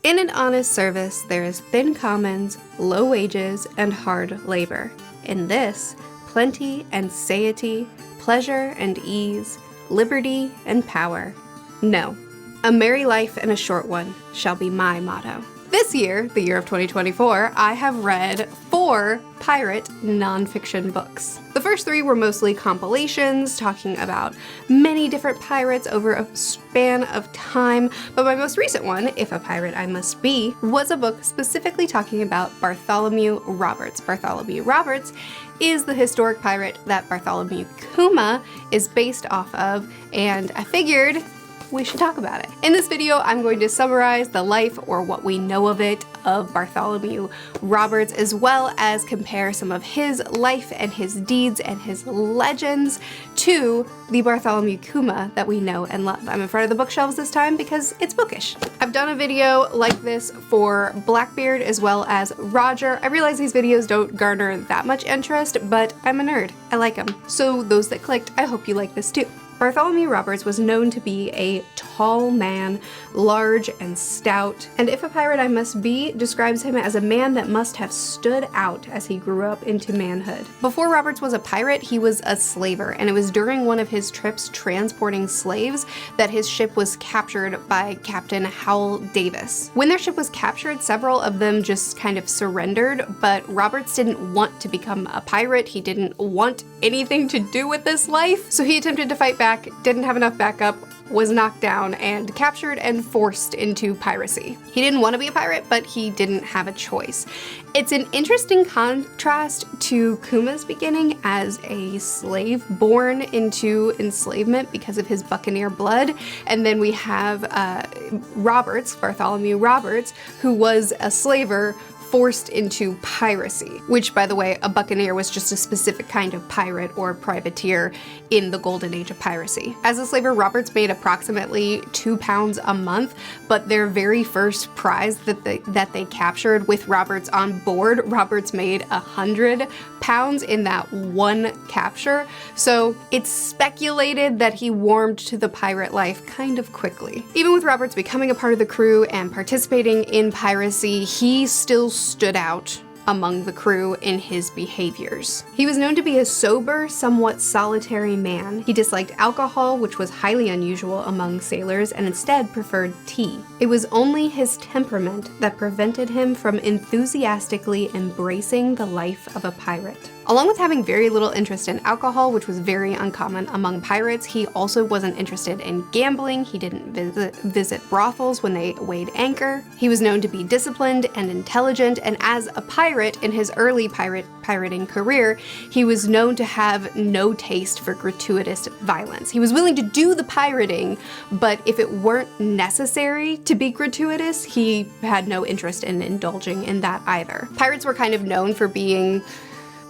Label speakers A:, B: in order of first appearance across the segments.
A: In an honest service, there is thin commons, low wages, and hard labor. In this, plenty and satiety, pleasure and ease, liberty and power. No, a merry life and a short one shall be my motto. This year, the year of 2024, I have read 4 pirate nonfiction books. The first 3 were mostly compilations talking about many different pirates over a span of time, but my most recent one, If a Pirate I Must Be, was a book specifically talking about Bartholomew Roberts. Bartholomew Roberts is the historic pirate that Bartholomew Kuma is based off of, and I figured we should talk about it. In this video, I'm going to summarize the life, or what we know of it, of Bartholomew Roberts, as well as compare some of his life and his deeds and his legends to the Bartholomew Kuma that we know and love. I'm in front of the bookshelves this time because it's bookish. I've done a video like this for Blackbeard as well as Roger. I realize these videos don't garner that much interest, but I'm a nerd. I like them. So those that clicked, I hope you like this too. Bartholomew Roberts was known to be a tall man, large and stout, and If a Pirate I Must Be describes him as a man that must have stood out as he grew up into manhood. Before Roberts was a pirate, he was a slaver, and it was during one of his trips transporting slaves that his ship was captured by Captain Howell Davis. When their ship was captured, several of them just kind of surrendered, but Roberts didn't want to become a pirate. He didn't want anything to do with this life, so he attempted to fight back, didn't have enough backup, was knocked down and captured and forced into piracy. He didn't want to be a pirate, but he didn't have a choice. It's an interesting contrast to Kuma's beginning as a slave born into enslavement because of his buccaneer blood, and then we have Roberts, Bartholomew Roberts, who was a slaver forced into piracy, which, by the way, a buccaneer was just a specific kind of pirate or privateer in the golden age of piracy. As a slaver, Roberts made approximately £2 a month, but their very first prize that they captured with Roberts on board, Roberts made £100 in that one capture. So it's speculated that he warmed to the pirate life kind of quickly. Even with Roberts becoming a part of the crew and participating in piracy, he still stood out among the crew in his behaviors. He was known to be a sober, somewhat solitary man. He disliked alcohol, which was highly unusual among sailors, and instead preferred tea. It was only his temperament that prevented him from enthusiastically embracing the life of a pirate. Along with having very little interest in alcohol, which was very uncommon among pirates, he also wasn't interested in gambling. He didn't visit brothels when they weighed anchor. He was known to be disciplined and intelligent, and as a pirate in his early pirating career, he was known to have no taste for gratuitous violence. He was willing to do the pirating, but if it weren't necessary to be gratuitous, he had no interest in indulging in that either. Pirates were kind of known for being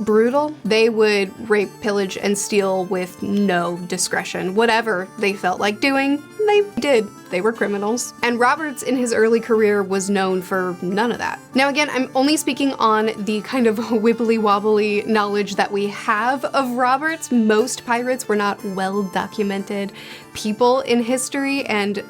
A: brutal. They would rape, pillage, and steal with no discretion. Whatever they felt like doing, they did. They were criminals. And Roberts in his early career was known for none of that. Now again, I'm only speaking on the kind of wibbly-wobbly knowledge that we have of Roberts. Most pirates were not well-documented people in history, and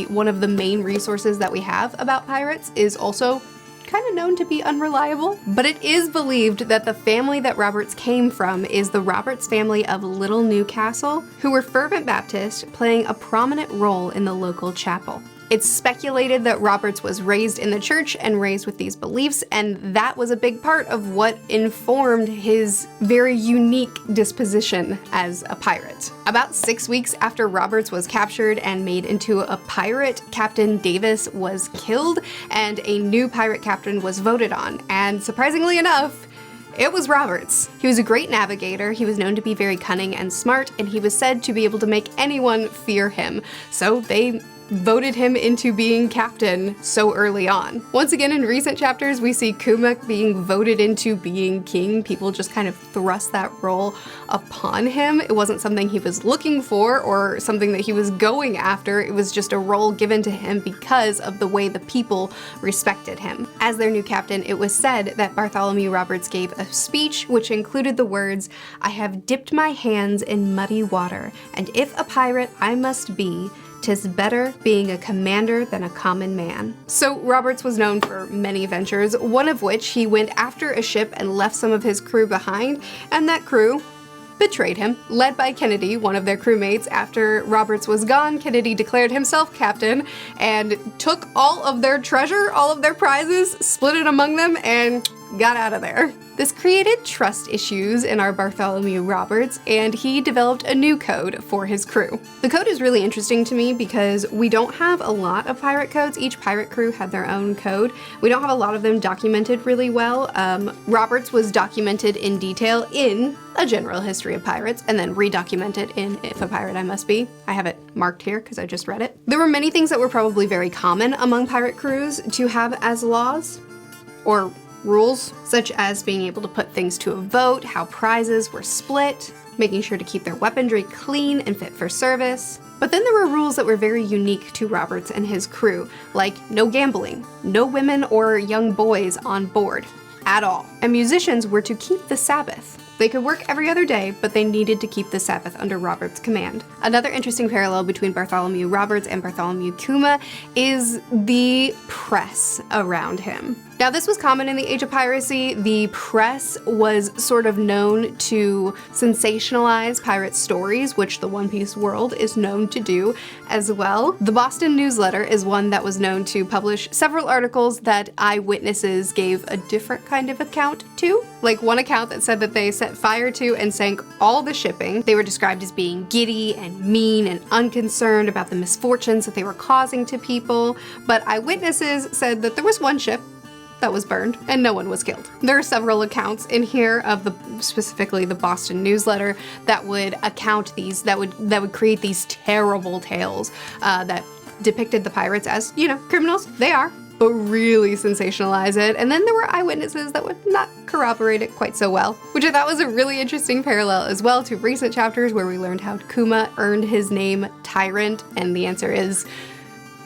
A: one of the main resources that we have about pirates is also kind of known to be unreliable, but it is believed that the family that Roberts came from is the Roberts family of Little Newcastle, who were fervent Baptists, playing a prominent role in the local chapel. It's speculated that Roberts was raised in the church and raised with these beliefs, and that was a big part of what informed his very unique disposition as a pirate. About 6 weeks after Roberts was captured and made into a pirate, Captain Davis was killed, and a new pirate captain was voted on, and surprisingly enough, it was Roberts. He was a great navigator, he was known to be very cunning and smart, and he was said to be able to make anyone fear him. So they voted him into being captain so early on. Once again, in recent chapters, we see Kuma being voted into being king. People just kind of thrust that role upon him. It wasn't something he was looking for or something that he was going after. It was just a role given to him because of the way the people respected him. As their new captain, it was said that Bartholomew Roberts gave a speech which included the words, "I have dipped my hands in muddy water, and if a pirate I must be, 'tis better being a commander than a common man. So Roberts was known for many ventures, one of which he went after a ship and left some of his crew behind, and that crew betrayed him. Led by Kennedy, one of their crewmates, after Roberts was gone, Kennedy declared himself captain and took all of their treasure, all of their prizes, split it among them, and got out of there. This created trust issues in our Bartholomew Roberts, and he developed a new code for his crew. The code is really interesting to me because we don't have a lot of pirate codes. Each pirate crew had their own code. We don't have a lot of them documented really well. Roberts was documented in detail in A General History of Pirates, and then redocumented in If a Pirate I Must Be. I have it marked here because I just read it. There were many things that were probably very common among pirate crews to have as laws, or rules, such as being able to put things to a vote, how prizes were split, making sure to keep their weaponry clean and fit for service. But then there were rules that were very unique to Roberts and his crew, like no gambling, no women or young boys on board at all, and musicians were to keep the Sabbath. They could work every other day, but they needed to keep the Sabbath under Roberts' command. Another interesting parallel between Bartholomew Roberts and Bartholomew Kuma is the press around him. Now, this was common in the Age of Piracy. The press was sort of known to sensationalize pirate stories, which the One Piece world is known to do as well. The Boston Newsletter is one that was known to publish several articles that eyewitnesses gave a different kind of account to. Like one account that said that they set fire to and sank all the shipping. They were described as being giddy and mean and unconcerned about the misfortunes that they were causing to people. But eyewitnesses said that there was one ship that was burned and no one was killed. There are several accounts in here of specifically the Boston Newsletter that would account these, that would create these terrible tales that depicted the pirates as, criminals. They are, but really sensationalize it. And then there were eyewitnesses that would not corroborate it quite so well, which I thought was a really interesting parallel as well to recent chapters where we learned how Kuma earned his name Tyrant, and the answer is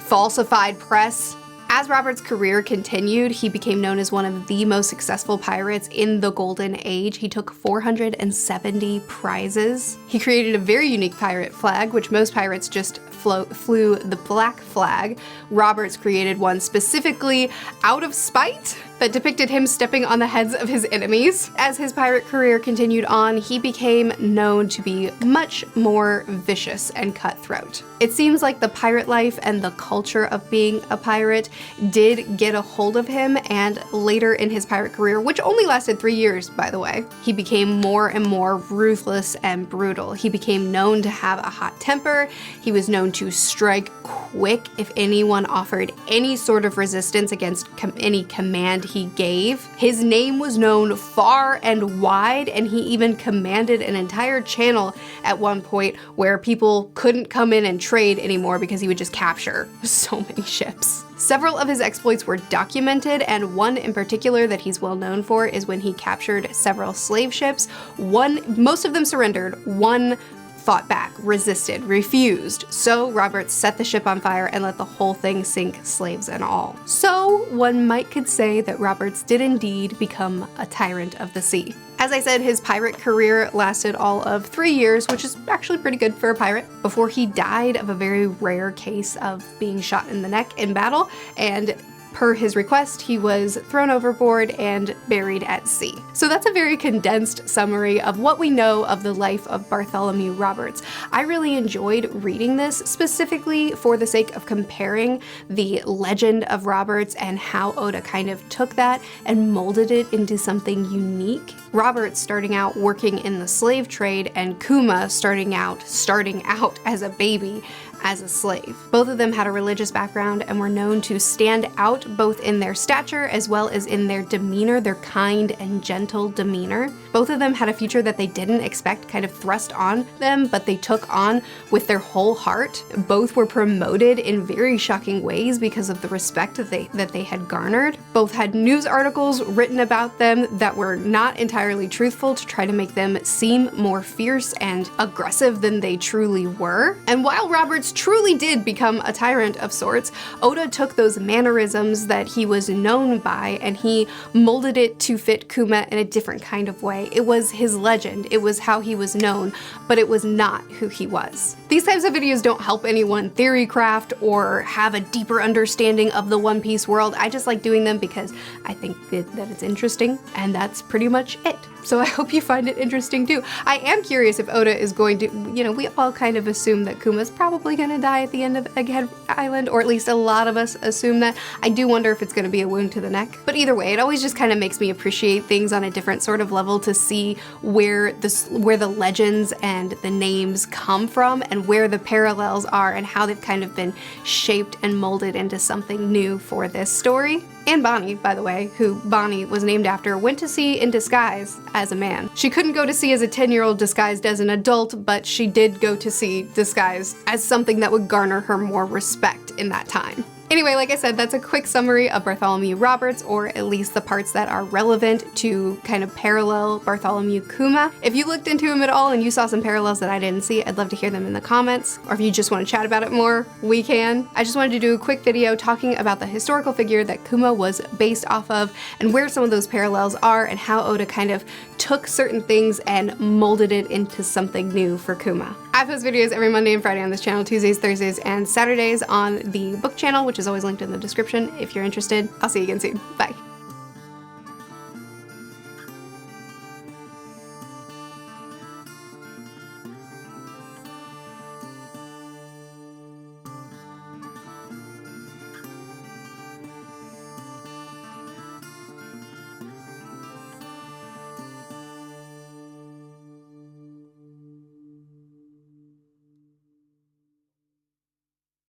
A: falsified press. As Robert's career continued, he became known as one of the most successful pirates in the Golden Age. He took 470 prizes. He created a very unique pirate flag, which most pirates just flew the black flag. Roberts created one specifically out of spite that depicted him stepping on the heads of his enemies. As his pirate career continued on, he became known to be much more vicious and cutthroat. It seems like the pirate life and the culture of being a pirate did get a hold of him, and later in his pirate career, which only lasted 3 years, by the way, he became more and more ruthless and brutal. He became known to have a hot temper. He was known to strike quick if anyone offered any sort of resistance against any command he gave. His name was known far and wide, and he even commanded an entire channel at one point where people couldn't come in and trade anymore because he would just capture so many ships. Several of his exploits were documented, and one in particular that he's well known for is when he captured several slave ships. Most of them surrendered. One fought back, resisted, refused. So Roberts set the ship on fire and let the whole thing sink, slaves and all. So one could say that Roberts did indeed become a tyrant of the sea. As I said, his pirate career lasted all of 3 years, which is actually pretty good for a pirate, before he died of a very rare case of being shot in the neck in battle, and per his request, he was thrown overboard and buried at sea. So that's a very condensed summary of what we know of the life of Bartholomew Roberts. I really enjoyed reading this specifically for the sake of comparing the legend of Roberts and how Oda kind of took that and molded it into something unique. Roberts starting out working in the slave trade, and Kuma starting out as a baby as a slave. Both of them had a religious background and were known to stand out both in their stature as well as in their demeanor, their kind and gentle demeanor. Both of them had a future that they didn't expect kind of thrust on them, but they took on with their whole heart. Both were promoted in very shocking ways because of the respect that they had garnered. Both had news articles written about them that were not entirely truthful to try to make them seem more fierce and aggressive than they truly were. And while Roberts truly did become a tyrant of sorts, Oda took those mannerisms that he was known by and he molded it to fit Kuma in a different kind of way. It was his legend, it was how he was known, but it was not who he was. These types of videos don't help anyone theory craft or have a deeper understanding of the One Piece world. I just like doing them because I think that it's interesting, and that's pretty much it. So I hope you find it interesting too. I am curious if Oda is going to, you know, we all kind of assume that Kuma's probably gonna die at the end of Egghead Island, or at least a lot of us assume that. I do wonder if it's gonna be a wound to the neck. But either way, it always just kind of makes me appreciate things on a different sort of level to see where the legends and the names come from and where the parallels are and how they've kind of been shaped and molded into something new for this story. And Bonnie, by the way, who Bonnie was named after, went to sea in disguise as a man. She couldn't go to sea as a 10-year-old disguised as an adult, but she did go to sea disguised as something that would garner her more respect in that time. Anyway, like I said, that's a quick summary of Bartholomew Roberts, or at least the parts that are relevant to kind of parallel Bartholomew Kuma. If you looked into him at all and you saw some parallels that I didn't see, I'd love to hear them in the comments. Or if you just want to chat about it more, we can. I just wanted to do a quick video talking about the historical figure that Kuma was based off of and where some of those parallels are and how Oda kind of took certain things and molded it into something new for Kuma. I post videos every Monday and Friday on this channel, Tuesdays, Thursdays, and Saturdays on the book channel, which is always linked in the description if you're interested. I'll see you again soon. Bye.